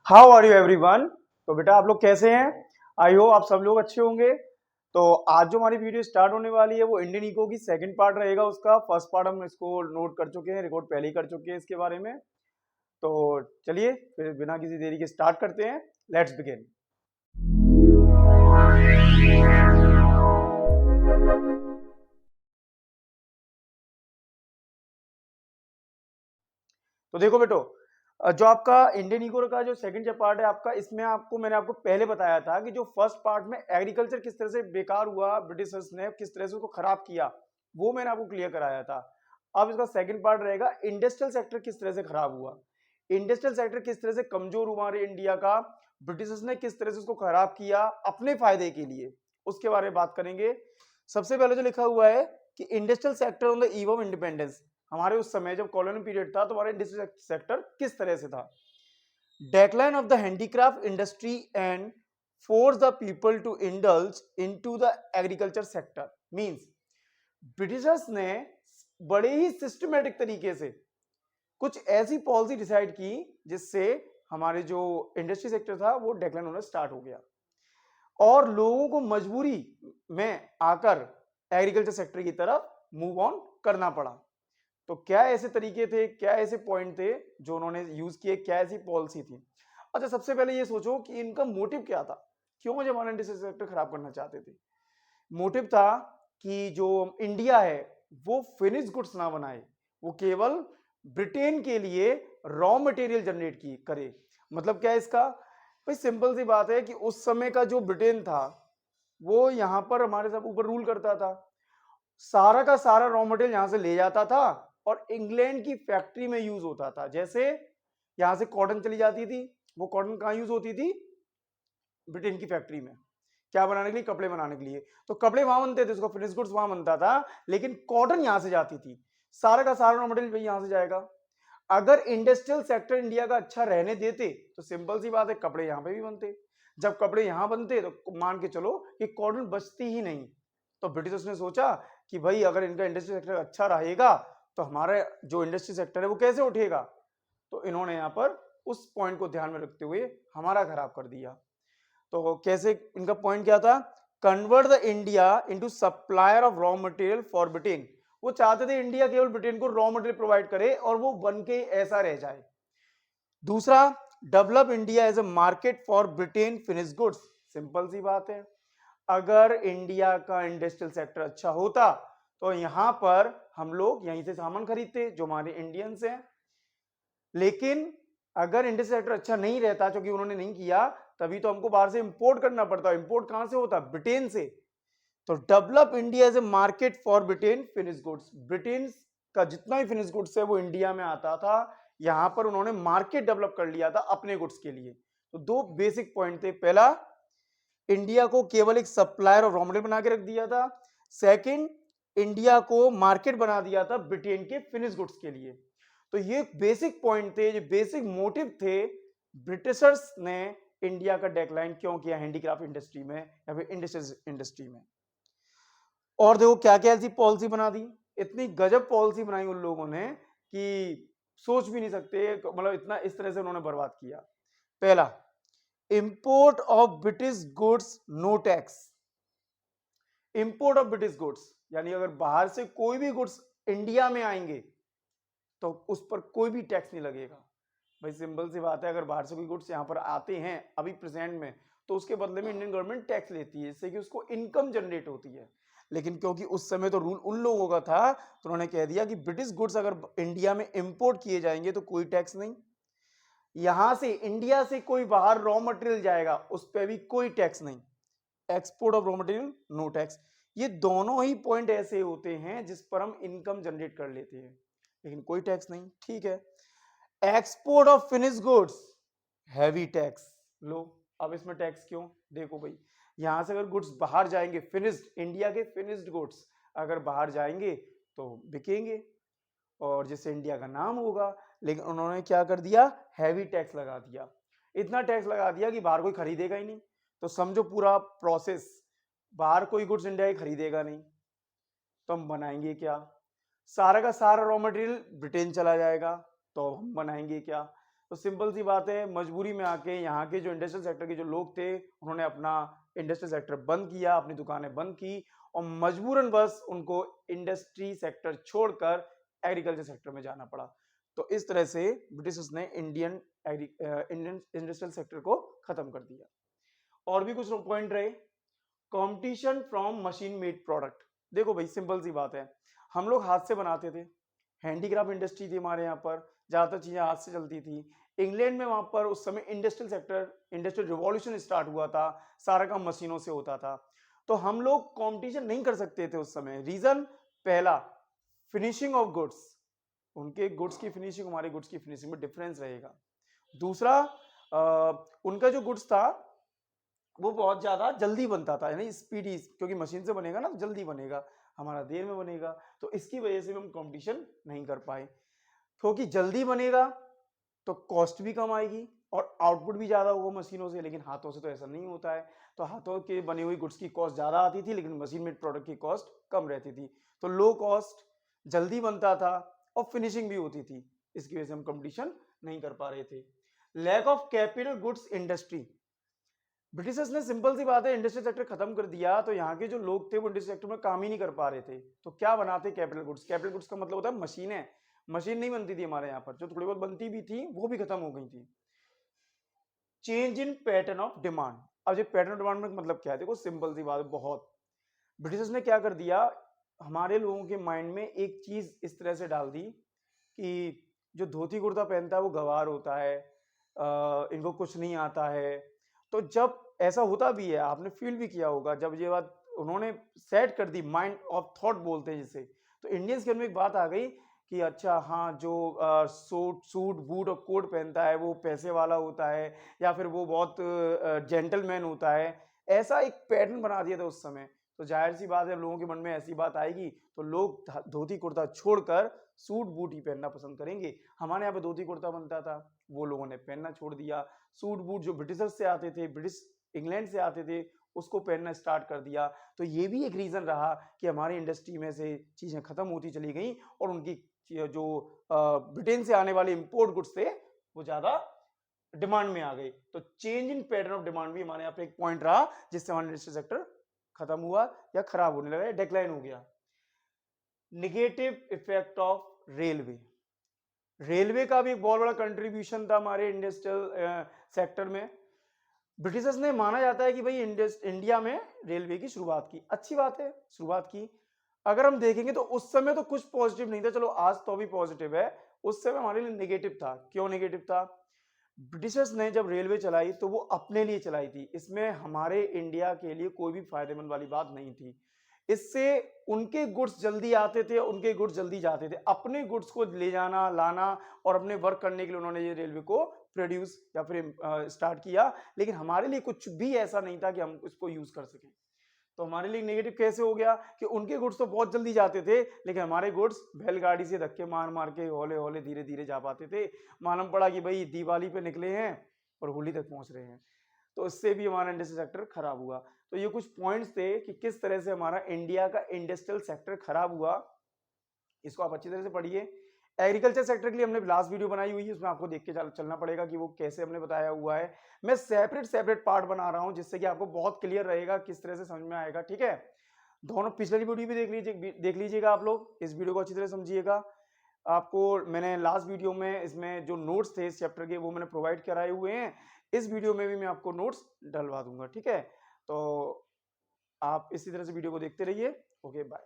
How are you everyone. तो बेटा आप लोग कैसे हैं? आई होप आप सब लोग अच्छे होंगे। तो आज जो हमारी वीडियो स्टार्ट होने वाली है वो इंडियन इको की सेकंड पार्ट रहेगा। उसका फर्स्ट पार्ट हम इसको नोट कर चुके हैं, रिकॉर्ड पहले ही कर चुके हैं इसके बारे में। तो चलिए फिर बिना किसी देरी के स्टार्ट करते हैं। Let's begin. तो देखो बेटो, जो आपका इंडियन इको का जो सेकंड पार्ट है आपका, इसमें मैंने आपको पहले बताया था कि जो फर्स्ट पार्ट में एग्रीकल्चर किस तरह से बेकार हुआ, ब्रिटिशर्स ने किस तरह से उसको खराब किया, वो मैंने आपको क्लियर कराया था। अब इसका सेकंड पार्ट रहेगा इंडस्ट्रियल सेक्टर किस तरह से खराब हुआ, इंडस्ट्रियल सेक्टर किस तरह से कमजोर हुआ हमारे इंडिया का, ब्रिटिशर्स ने किस तरह से उसको खराब किया अपने फायदे के लिए, उसके बारे में बात करेंगे। सबसे पहले जो लिखा हुआ है कि industrial sector on the eve of independence, हमारे उस समय जब कॉलोनी पीरियड था तो हमारा इंडस्ट्रियल सेक्टर किस तरह से था। Decline of the handicraft industry and force the people to indulge into the agriculture sector. Means Britishers ने बड़े ही सिस्टमेटिक तरीके से कुछ ऐसी पॉलिसी डिसाइड की जिससे हमारे जो इंडस्ट्री सेक्टर था वो डेक्लाइन होना स्टार्ट हो गया और लोगों को मजबूरी में आकर एग्रीकल्चर सेक्टर की तरफ मूव ऑन करना पड़ा। तो क्या ऐसे तरीके थे, क्या ऐसे पॉइंट थे जो उन्होंने यूज किए, क्या ऐसी पॉलिसी थी? अच्छा, सबसे पहले ये सोचो कि इनका मोटिव क्या था, क्यों जब हमारा इंडस्ट्रियल सेक्टर खराब करना चाहते थे। मोटिव था कि जो इंडिया है वो फिनिश गुड्स ना बनाए, वो केवल ब्रिटेन के लिए रॉ मटेरियल जनरेट की करे। मतलब क्या है इसका? भाई सिंपल सी बात है कि उस समय का जो ब्रिटेन था वो यहां पर हमारे सब ऊपर रूल करता था, सारा का सारा रॉ मटेरियल यहां से ले जाता था और इंग्लैंड की फैक्ट्री में यूज होता था। जैसे यहां से कॉटन चली जाती थी, वो कॉटन कहां यूज होती थी? ब्रिटेन की फैक्ट्री में। क्या बनाने के लिए? कपड़े बनाने के लिए। तो कपड़े वहां बनते थे, उसका फिनिश गुड्स वहां बनता था, लेकिन कॉटन यहां से जाती थी। सारा का सारा रॉ मटेरियल यहां से जाएगा। अगर इंडस्ट्रियल सेक्टर इंडिया का अच्छा रहने देते तो सिंपल सी बात है कपड़े यहां पे भी बनते। जब कपड़े यहां बनते तो मान के चलो कि कॉटन बचती ही नहीं। तो ब्रिटिशर्स ने सोचा कि भाई अगर इनका इंडस्ट्री सेक्टर अच्छा रहेगा तो हमारा जो इंडस्ट्री सेक्टर है वो कैसे उठेगा। तो इन्होंने यहाँ पर उस पॉइंट को ध्यान में रखते हुए हमारा खराब कर दिया। तो कैसे? इनका पॉइंट क्या था? Convert the India into supplier of raw material for Britain. वो चाहते थे इंडिया केवल ब्रिटेन को रॉ मटेरियल प्रोवाइड करे और वो बन के ऐसा रह जाए। दूसरा, develop India as a market for Britain finish goods. Simple सी बात है, अगर इंडिया का इंडस्ट्रियल सेक्टर अच्छा होता तो यहां पर हम लोग यहीं से सामान खरीदते जो हमारे इंडियंस हैं। लेकिन अगर इंडस्ट्रियल सेक्टर अच्छा नहीं रहता, क्योंकि उन्होंने नहीं किया, तभी तो हमको बाहर से इंपोर्ट करना पड़ता। इंपोर्ट कहां से होता? ब्रिटेन से। तो develop India as a market for Britain finish goods. Britain का जितना भी फिनिश गुड्स है वो इंडिया में आता था। यहां पर उन्होंने मार्केट डेवलप कर लिया था अपने गुड्स के लिए। तो दो बेसिक पॉइंट थे। पहला, इंडिया को केवल एक सप्लायर और रॉ मटेरियल बना के रख दिया था। सेकंड, इंडिया को मार्केट बना दिया था ब्रिटेन के फिनिश गुड्स के लिए। तो ये बेसिक पॉइंट थे, ये बेसिक मोटिव थे ब्रिटिशर्स ने इंडिया का डेक्लाइन क्यों किया हैंडीक्राफ्ट इंडस्ट्री में या फिर इंडस्ट्रियल इंडस्ट्री में। और देखो क्या क्या ऐसी पॉलिसी बना दी, इतनी गजब पॉलिसी बनाई उन लोगों ने कि सोच भी नहीं सकते। मतलब इतना इस तरह से उन्होंने बर्बाद किया। पहला, import of British goods no tax. Import of British goods यानी अगर बाहर से कोई भी गुड्स इंडिया में आएंगे तो उस पर कोई भी टैक्स नहीं लगेगा। भाई सिंपल सी बात है, अगर बाहर से कोई गुड्स यहाँ पर आते हैं अभी प्रेजेंट में तो उसके बदले में इंडियन गवर्नमेंट टैक्स लेती है, इससे कि उसको इनकम जनरेट होती है। लेकिन क्योंकि उस समय तो रूल उन लोगों का था तो उन्होंने कह दिया कि ब्रिटिश गुड्स अगर इंडिया में इंपोर्ट किए जाएंगे तो कोई टैक्स नहीं। यहां से इंडिया से कोई बाहर रॉ मटेरियल जाएगा उस पर भी कोई टैक्स नहीं। Export of raw material no tax. ये दोनों ही पॉइंट ऐसे होते हैं जिस पर हम इनकम जनरेट कर लेते हैं, लेकिन कोई टैक्स नहीं। ठीक है। Export of finish goods, heavy tax. लो, अब इसमें टैक्स क्यों? देखो भाई, यहां से अगर गुड्स बाहर जाएंगे, फिनिश्ड इंडिया के फिनिश्ड गुड्स अगर बाहर जाएंगे तो बिकेंगे और जिससे इंडिया का नाम होगा। लेकिन उन्होंने क्या कर दिया? हैवी टैक्स लगा दिया। इतना टैक्स लगा दिया कि बाहर कोई खरीदेगा ही नहीं। तो समझो पूरा प्रोसेस, बाहर कोई गुड्स इंडिया के खरीदेगा नहीं तो हम बनाएंगे क्या? सारा का सारा रॉ मटेरियल ब्रिटेन चला जाएगा तो हम बनाएंगे क्या? तो सिंपल सी बात है, मजबूरी में आके यहाँ के जो इंडस्ट्रियल सेक्टर के जो लोग थे उन्होंने अपना इंडस्ट्रियल सेक्टर बंद किया, अपनी दुकानें बंद की और मजबूरन बस उनको इंडस्ट्री सेक्टर छोड़कर एग्रीकल्चर सेक्टर में जाना पड़ा। तो इस तरह से ब्रिटिशर्स ने इंडियन इंडस्ट्रियल सेक्टर को खत्म कर दिया। और भी कुछ पॉइंट रहे, competition from machine made product. देखो भाई सिंपल सी बात है, हम लोग हाथ से बनाते थे, हैंडीक्राफ्ट इंडस्ट्री थी हमारे यहाँ पर, ज्यादातर चीजें हाथ से चलती थी। इंग्लैंड में वहां पर उस समय industrial sector, industrial revolution start हुआ था, सारा काम मशीनों से होता था। तो हम लोग कंपटीशन नहीं कर सकते थे उस समय। रीजन पहला, फिनिशिंग ऑफ गुड्स, उनके गुड्स की फिनिशिंग हमारे गुड्स की फिनिशिंग में डिफरेंस रहेगा। दूसरा, उनका जो गुड्स था वो बहुत ज्यादा जल्दी बनता था, यानी स्पीडी, क्योंकि मशीन से बनेगा ना तो जल्दी बनेगा, हमारा देर में बनेगा। तो इसकी वजह से हम कंपटीशन नहीं कर पाए, क्योंकि जल्दी बनेगा तो कॉस्ट भी कम आएगी और आउटपुट भी ज्यादा होगा मशीनों से, लेकिन हाथों से तो ऐसा नहीं होता है। तो हाथों के बनी हुई गुड्स की कॉस्ट ज्यादा आती थी, लेकिन मशीन मेड प्रोडक्ट की कॉस्ट कम रहती थी। तो लो कॉस्ट, जल्दी बनता था और फिनिशिंग भी होती थी, इसकी वजह से हम कंपटीशन नहीं कर पा रहे थे। Lack of capital goods industry, Britishers ने सिंपल सी बात है इंडस्ट्रियल सेक्टर खत्म कर दिया, तो यहाँ के जो लोग थे वो इंडस्ट्रियल सेक्टर में काम ही नहीं कर पा रहे थे। तो क्या बनाते, कैपिटल गुड्स। कैपिटल गुड्स का मतलब होता है मशीनें। मशीन नहीं बनती थी हमारे यहाँ पर, जो थोड़ी बहुत बनती भी थी वो भी खत्म हो गई थी। Change in pattern of demand. अब ये पैटर्न ऑफ डिमांड में मतलब क्या है, देखो सिंपल सी बात है, बहुत ब्रिटिशर्स ने क्या कर दिया, हमारे लोगों के माइंड में एक चीज इस तरह से डाल दी कि जो धोती कुर्ता पहनता है वो गवार होता है, इनको कुछ नहीं आता है। तो जब ऐसा होता भी है, आपने फील भी किया होगा, जब ये बात उन्होंने सेट कर दी, माइंड ऑफ थॉट बोलते हैं जिसे, तो इंडियंस के अंदर एक बात आ गई कि अच्छा हाँ, जो सूट बूट और कोट पहनता है वो पैसे वाला होता है, या फिर वो बहुत जेंटलमैन होता है। ऐसा एक पैटर्न बना दिया था उस समय। तो जाहिर सी बात है, लोगों के मन में ऐसी बात आएगी तो लोग धोती कुर्ता छोड़कर सूट बूट ही पहनना पसंद करेंगे। हमारे यहाँ पे धोती कुर्ता बनता था, वो लोगों ने पहनना छोड़ दिया। सूट बूट जो ब्रिटिशर्स से आते थे, ब्रिटिश इंग्लैंड से आते थे, उसको पहनना स्टार्ट कर दिया। तो ये भी एक रीजन रहा कि हमारी इंडस्ट्री में से चीजें खत्म होती चली गई और उनकी जो ब्रिटेन से आने वाले इंपोर्ट गुड्स थे वो ज्यादा डिमांड में आ गई। तो change in pattern of demand भी हमारे यहाँ पे एक पॉइंट रहा, जिससे हमारा इंडस्ट्रियल सेक्टर खत्म हुआ या खराब होने लगा, डिक्लाइन हो गया। Negative effect of railway. Railway का भी एक बहुत बड़ा कंट्रीब्यूशन था हमारे इंडस्ट्रियल सेक्टर में। ब्रिटिशर्स ने, माना जाता है कि भाई इंडिया में रेलवे की शुरुआत की, अच्छी बात है शुरुआत की। अगर हम देखेंगे तो उस समय तो कुछ पॉजिटिव नहीं था, चलो आज तो भी पॉजिटिव है, उस समय हमारे लिए नेगेटिव था। क्यों नेगेटिव था? ब्रिटिशर्स ने जब रेलवे चलाई तो वो अपने लिए चलाई थी, इसमें हमारे इंडिया के लिए कोई भी फायदेमंद वाली बात नहीं थी। इससे उनके गुड्स जल्दी आते थे, उनके गुड्स जल्दी जाते थे। अपने गुड्स को ले जाना लाना और अपने वर्क करने के लिए उन्होंने ये रेलवे को प्रोड्यूस या फिर स्टार्ट किया, लेकिन हमारे लिए कुछ भी ऐसा नहीं था कि हम इसको यूज कर सकें। तो हमारे लिए नेगेटिव कैसे हो गया कि उनके गुड्स तो बहुत जल्दी जाते थे, लेकिन हमारे गुड्स बैलगाड़ी से धक्के मार मार के हौले हौले धीरे धीरे जा पाते थे। मालूम पड़ा कि भाई दिवाली पे निकले हैं और होली तक पहुंच रहे हैं। तो इससे भी हमारा इंडस्ट्रियल सेक्टर खराब हुआ। तो ये कुछ पॉइंट्स थे कि किस तरह से हमारा इंडिया का इंडस्ट्रियल सेक्टर खराब हुआ। इसको आप अच्छी तरह से पढ़िए। एग्रीकल्चर सेक्टर के लिए हमने लास्ट वीडियो बनाई हुई है, उसमें आपको देख के चलना पड़ेगा कि वो कैसे हमने बताया हुआ है। मैं सेपरेट पार्ट बना रहा हूं, जिससे कि आपको बहुत क्लियर रहेगा, किस तरह से समझ में आएगा। ठीक है, दोनों पिछले वीडियो भी देख लीजिएगा आप लोग, इस वीडियो को अच्छी तरह समझिएगा। आपको मैंने लास्ट वीडियो में इसमें जो नोट्स थे इस चैप्टर के वो मैंने प्रोवाइड कराए हुए हैं, इस वीडियो में भी मैं आपको नोट्स डलवा दूंगा। ठीक है, तो आप इसी तरह से वीडियो को देखते रहिए। Okay, bye.